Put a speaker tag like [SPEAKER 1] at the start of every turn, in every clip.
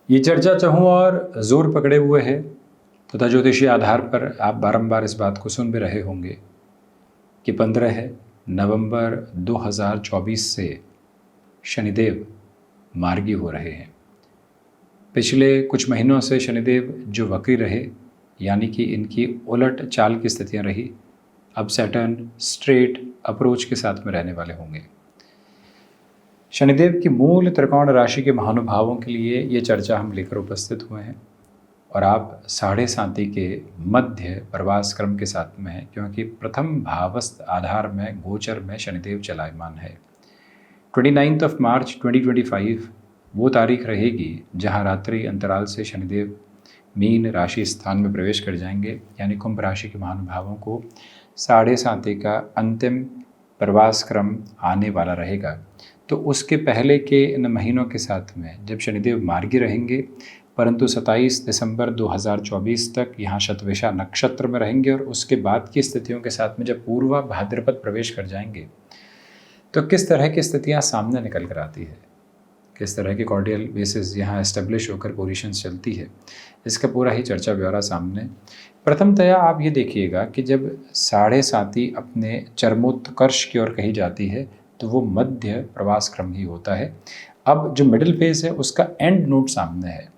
[SPEAKER 1] ये चर्चा चाहूँ और ज़ोर पकड़े हुए है तथा ज्योतिषीय आधार पर आप बारंबार इस बात को सुन भी रहे होंगे कि 15 नवंबर 2024 से शनिदेव मार्गी हो रहे हैं। पिछले कुछ महीनों से शनिदेव जो वक्री रहे, यानी कि इनकी उलट चाल की स्थितियां रही, अब सैटर्न स्ट्रेट अप्रोच के साथ में रहने वाले होंगे। शनिदेव की मूल त्रिकोण राशि के महानुभावों के लिए ये चर्चा हम लेकर उपस्थित हुए हैं और आप 7.5 के मध्य प्रवास क्रम के साथ में हैं, क्योंकि प्रथम भावस्थ आधार में गोचर में शनिदेव चलायमान है। 29 मार्च 2025 वो तारीख रहेगी जहां रात्रि अंतराल से शनिदेव मीन राशि स्थान में प्रवेश कर जाएंगे, यानी कुंभ राशि के महानुभावों को 7.5 का अंतिम प्रवास क्रम आने वाला रहेगा। तो उसके पहले के इन महीनों के साथ में जब शनिदेव मार्गी रहेंगे, परंतु 27 दिसंबर 2024 तक यहाँ शतविषा नक्षत्र में रहेंगे और उसके बाद की स्थितियों के साथ में जब पूर्वा भाद्रपद प्रवेश कर जाएंगे तो किस तरह की स्थितियाँ सामने निकल कर आती है, किस तरह की कॉर्डियल बेसिस यहाँ एस्टेब्लिश होकर पोजीशंस चलती है, इसका पूरा ही चर्चा ब्यौरा सामने। प्रथमतया आप ये देखिएगा कि जब 7.5 अपने चरमोत्कर्ष की ओर कही जाती है तो वो मध्य प्रवास क्रम ही होता है। अब जो मिडिल फेज है उसका एंड नोट सामने है,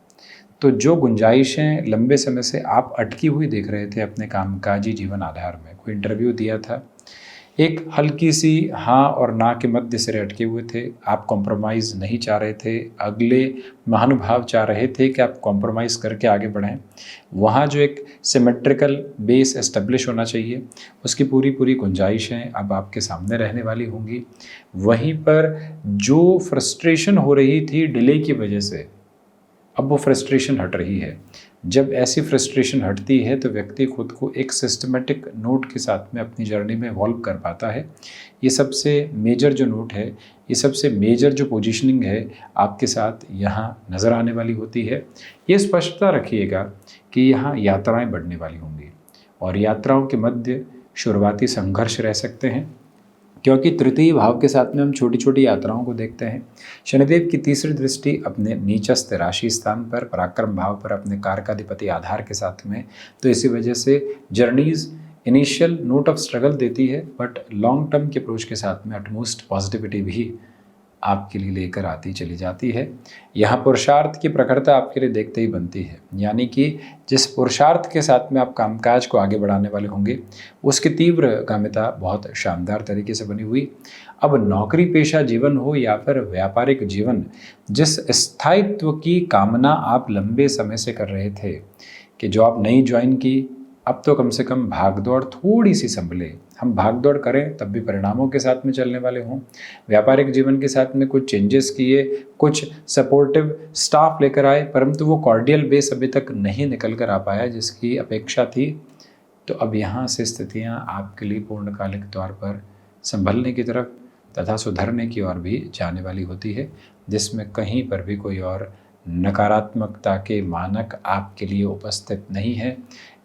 [SPEAKER 1] तो जो गुंजाइशें लंबे समय से आप अटकी हुई देख रहे थे अपने कामकाजी जीवन आधार में, कोई इंटरव्यू दिया था, एक हल्की सी हाँ और ना के मध्य सिरे अटके हुए थे, आप कॉम्प्रोमाइज़ नहीं चाह रहे थे, अगले महानुभाव चाह रहे थे कि आप कॉम्प्रोमाइज़ करके आगे बढ़ें, वहाँ जो एक सिमेट्रिकल बेस एस्टेब्लिश होना चाहिए उसकी पूरी गुंजाइशें अब आपके सामने रहने वाली होंगी। वहीं पर जो फ्रस्ट्रेशन हो रही थी डिले की वजह से, अब वो फ्रस्ट्रेशन हट रही है। जब ऐसी फ्रस्ट्रेशन हटती है तो व्यक्ति खुद को एक सिस्टमेटिक नोट के साथ में अपनी जर्नी में इवॉल्व कर पाता है। ये सबसे मेजर जो नोट है, ये सबसे मेजर जो पोजीशनिंग है आपके साथ यहाँ नज़र आने वाली होती है। ये स्पष्टता रखिएगा कि यहाँ यात्राएं बढ़ने वाली होंगी और यात्राओं के मध्य शुरुआती संघर्ष रह सकते हैं, क्योंकि तृतीय भाव के साथ में हम छोटी छोटी यात्राओं को देखते हैं। शनिदेव की तीसरी दृष्टि अपने नीचस्थ राशि स्थान पर पराक्रम भाव पर अपने कारकाधिपति आधार के साथ में, तो इसी वजह से journeys initial note of struggle देती है, बट लॉन्ग टर्म के अप्रोच के साथ में अटमोस्ट पॉजिटिविटी भी आपके लिए लेकर आती चली जाती है। यहाँ पुरुषार्थ की प्रखरता आपके लिए देखते ही बनती है, यानी कि जिस पुरुषार्थ के साथ में आप कामकाज को आगे बढ़ाने वाले होंगे उसकी तीव्र गामिता बहुत शानदार तरीके से बनी हुई। अब नौकरी पेशा जीवन हो या फिर व्यापारिक जीवन, जिस स्थायित्व की कामना आप लंबे समय से कर रहे थे कि जो आप नई ज्वाइन की, अब तो कम से कम भागदौड़ थोड़ी सी संभले। हम भागदौड़ करें तब भी परिणामों के साथ में चलने वाले हों। व्यापारिक जीवन के साथ में कुछ चेंजेस किए, कुछ सपोर्टिव स्टाफ लेकर आए, परंतु वो कॉर्डियल बेस अभी तक नहीं निकल कर आ पाया जिसकी अपेक्षा थी। तो अब यहाँ से स्थितियाँ आपके लिए पूर्णकालिक तौर पर संभलने की तरफ तथा सुधरने की ओर भी जाने वाली होती है, जिसमें कहीं पर भी कोई और नकारात्मकता के मानक आपके लिए उपस्थित नहीं है।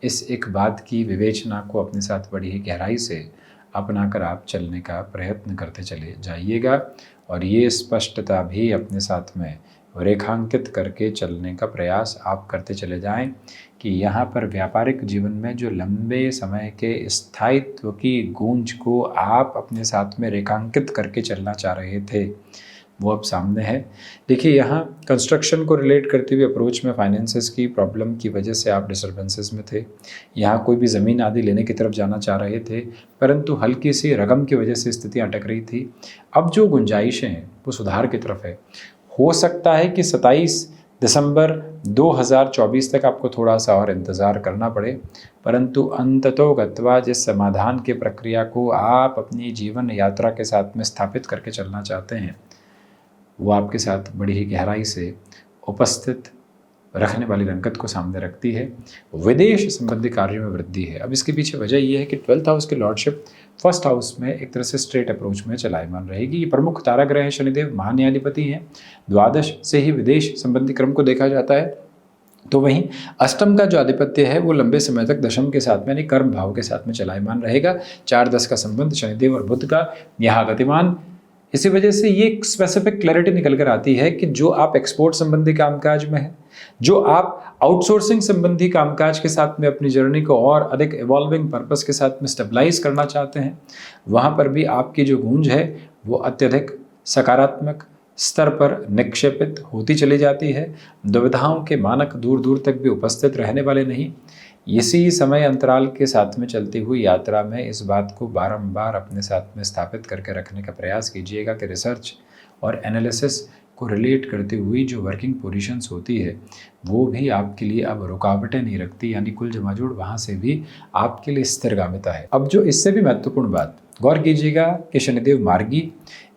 [SPEAKER 1] इस एक बात की विवेचना को अपने साथ बड़ी ही गहराई से अपनाकर आप चलने का प्रयत्न करते चले जाइएगा और ये स्पष्टता भी अपने साथ में रेखांकित करके चलने का प्रयास आप करते चले जाएं कि यहाँ पर व्यापारिक जीवन में जो लंबे समय के स्थायित्व की गूंज को आप अपने साथ में रेखांकित करके चलना चाह रहे थे वो अब सामने है। देखिए, यहाँ कंस्ट्रक्शन को रिलेट करते हुए अप्रोच में फाइनेंसेस की प्रॉब्लम की वजह से आप डिस्टर्बेंसेस में थे। यहाँ कोई भी ज़मीन आदि लेने की तरफ जाना चाह रहे थे, परंतु हल्की सी रकम की वजह से स्थितियाँ अटक रही थी। अब जो गुंजाइशें हैं वो सुधार की तरफ है। हो सकता है कि 27 दिसंबर 2024 तक आपको थोड़ा सा और इंतज़ार करना पड़े, परंतु अंततोगत्वा जिस समाधान की प्रक्रिया को आप अपनी जीवन यात्रा के साथ में स्थापित करके चलना चाहते हैं वो आपके साथ बड़ी ही गहराई से उपस्थित रखने वाली रंगत को सामने रखती है। विदेश संबंधी कार्यों में वृद्धि है। अब इसके पीछे वजह यह है कि 12th हाउस की लॉर्डशिप फर्स्ट हाउस में एक तरह से स्ट्रेट अप्रोच में चलायमान रहेगी। ये प्रमुख तारा ग्रह है, शनिदेव महान्याधिपति हैं। द्वादश से ही विदेश संबंधी क्रम को देखा जाता है, तो वहीं अष्टम का जो आधिपत्य है वो लंबे समय तक दशम के साथ में यानी कर्म भाव के साथ में चलायमान रहेगा। 4-10 का संबंध शनिदेव और बुध का यहाँ गतिमान इसी वजह से ये एक स्पेसिफिक क्लैरिटी निकल कर आती है कि जो आप एक्सपोर्ट संबंधी कामकाज में हैं, जो आप आउटसोर्सिंग संबंधी कामकाज के साथ में अपनी जर्नी को और अधिक इवॉल्विंग पर्पस के साथ में स्टेबलाइज करना चाहते हैं, वहाँ पर भी आपकी जो गूंज है वो अत्यधिक सकारात्मक स्तर पर निक्षेपित होती चली जाती है। दुविधाओं के मानक दूर दूर तक भी उपस्थित रहने वाले नहीं। इसी समय अंतराल के साथ में चलती हुई यात्रा में इस बात को बारंबार अपने साथ में स्थापित करके रखने का प्रयास कीजिएगा कि रिसर्च और एनालिसिस को रिलेट करती हुई जो वर्किंग पोजीशंस होती है वो भी आपके लिए अब रुकावटें नहीं रखती, यानी कुल जमाजोड़ वहाँ से भी आपके लिए स्थिरगामिता है। अब जो इससे भी महत्वपूर्ण बात गौर कीजिएगा कि शनिदेव मार्गी,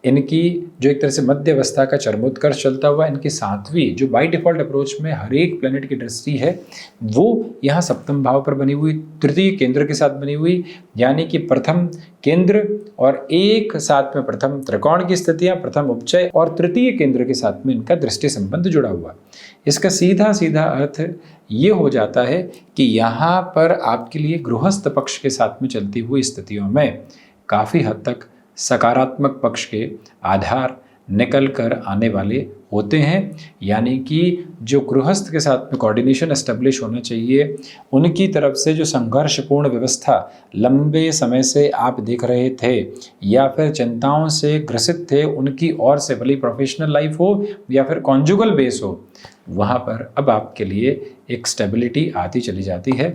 [SPEAKER 1] इनकी जो एक तरह से मध्य अवस्था का चरमोत्कर्ष चलता हुआ इनकी 7वीं जो बाय डिफॉल्ट अप्रोच में हर एक प्लेनेट की दृष्टि है वो यहाँ सप्तम भाव पर बनी हुई, तृतीय केंद्र के साथ बनी हुई, यानी कि प्रथम केंद्र और एक साथ में प्रथम त्रिकोण की स्थितियाँ, प्रथम उपचय और तृतीय केंद्र के साथ में इनका दृष्टि संबंध जुड़ा हुआ। इसका सीधा सीधा अर्थ ये हो जाता है कि यहाँ पर आपके लिए गृहस्थ पक्ष के साथ में चलती हुई स्थितियों में काफ़ी हद तक सकारात्मक पक्ष के आधार निकल कर आने वाले होते हैं, यानी कि जो गृहस्थ के साथ में कोऑर्डिनेशन एस्टेब्लिश होना चाहिए, उनकी तरफ से जो संघर्षपूर्ण व्यवस्था लंबे समय से आप देख रहे थे या फिर चिंताओं से ग्रसित थे, उनकी ओर से भले प्रोफेशनल लाइफ हो या फिर कॉन्जुगल बेस हो, वहाँ पर अब आपके लिए एक स्टेबिलिटी आती चली जाती है।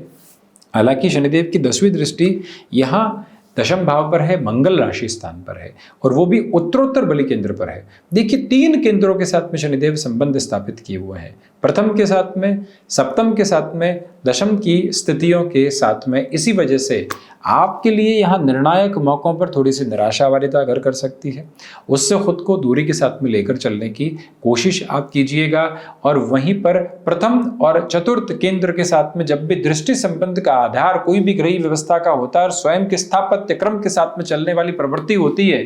[SPEAKER 1] हालांकि शनिदेव की 10वीं दृष्टि यहाँ दशम भाव पर है, मंगल राशि स्थान पर है और वो भी उत्तरोत्तर बलि केंद्र पर है। देखिए 3 केंद्रों के साथ में शनिदेव संबंध स्थापित किए हुए हैं, प्रथम के साथ में, सप्तम के साथ में, दशम की स्थितियों के साथ में। इसी वजह से आपके लिए यहाँ निर्णायक मौकों पर थोड़ी सी निराशा वालिता घर कर सकती है, उससे खुद को दूरी के साथ में लेकर चलने की कोशिश आप कीजिएगा। और वहीं पर प्रथम और चतुर्थ केंद्र के साथ में जब भी दृष्टि संबंध का आधार कोई भी ग्रही व्यवस्था का होता है और स्वयं के स्थापत्य क्रम के साथ में चलने वाली प्रवृत्ति होती है,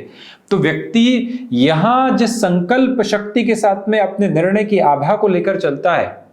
[SPEAKER 1] तो व्यक्ति यहाँ जिस संकल्प शक्ति के साथ में अपने निर्णय की आभा को लेकर चलता है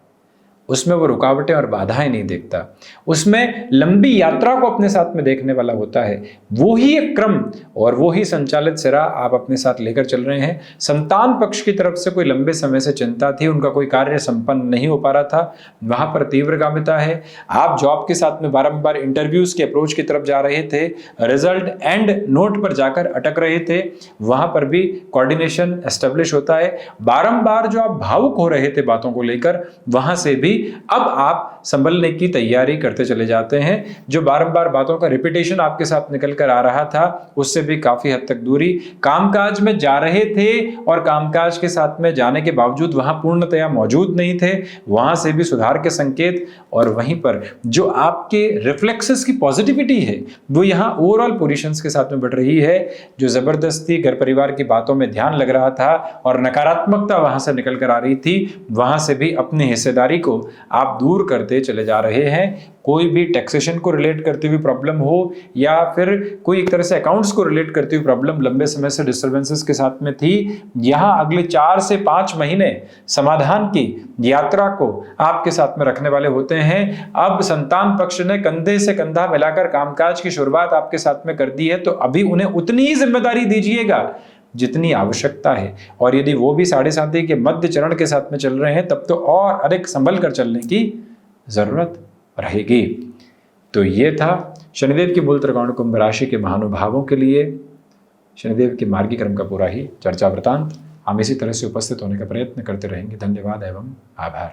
[SPEAKER 1] उसमें वो रुकावटें और बाधाएं नहीं देखता, उसमें लंबी यात्रा को अपने साथ में देखने वाला होता है। वो ही एक क्रम और वो ही संचालित सिरा आप अपने साथ लेकर चल रहे हैं। संतान पक्ष की तरफ से कोई लंबे समय से चिंता थी, उनका कोई कार्य संपन्न नहीं हो पा रहा था, वहां पर तीव्रगामिता है। आप जॉब के साथ में बारंबार इंटरव्यूज के अप्रोच की तरफ जा रहे थे, रिजल्ट एंड नोट पर जाकर अटक रहे थे, वहां पर भी कोऑर्डिनेशन एस्टेब्लिश होता है। बारंबार जो आप भावुक हो रहे थे बातों को लेकर, वहां से भी अब आप संभलने की तैयारी करते चले जाते हैं। जो बारंबार बातों का रिपीटेशन आपके साथ निकल कर आ रहा था उससे भी काफी हद तक दूरी। कामकाज में जा रहे थे और कामकाज के साथ में जाने के बावजूद वहां पूर्णतया मौजूद नहीं थे, वहां से भी सुधार के संकेत। और वहीं पर जो आपके रिफ्लेक्सेस की पॉजिटिविटी है वो यहाँ ओवरऑल पोजीशंस के साथ में बढ़ रही है। जो जबरदस्ती घर परिवार की बातों में ध्यान लग रहा था और नकारात्मकता वहां से निकल कर आ रही थी, वहां से भी अपनी हिस्सेदारी को आप दूर करते चले जा रहे हैं। कोई भी टैक्सेशन को रिलेट करती हुई प्रॉब्लम हो या फिर कोई एक तरह से अकाउंट्स को रिलेट करती हुई प्रॉब्लम लंबे समय से डिस्टर्बेंसेस के साथ में थी, यहां अगले 4 से 5 महीने समाधान की यात्रा को आपके साथ में रखने वाले होते हैं। अब संतान पक्ष ने कंधे से कंधा मिलाकर कामकाज की शुरुआत आपके साथ में कर दी है, तो अभी उन्हें उतनी ही जिम्मेदारी दीजिएगा जितनी आवश्यकता है। और यदि वो भी 7.5 के मध्य चरण के साथ में चल रहे हैं तब तो और अधिक संभल कर चलने की जरूरत रहेगी। तो ये था शनिदेव की मूल त्रिकोण कुंभ राशि के महानुभावों के लिए शनिदेव के मार्गी क्रम का पूरा ही चर्चा वृतांत। हम इसी तरह से उपस्थित होने का प्रयत्न करते रहेंगे। धन्यवाद एवं आभार।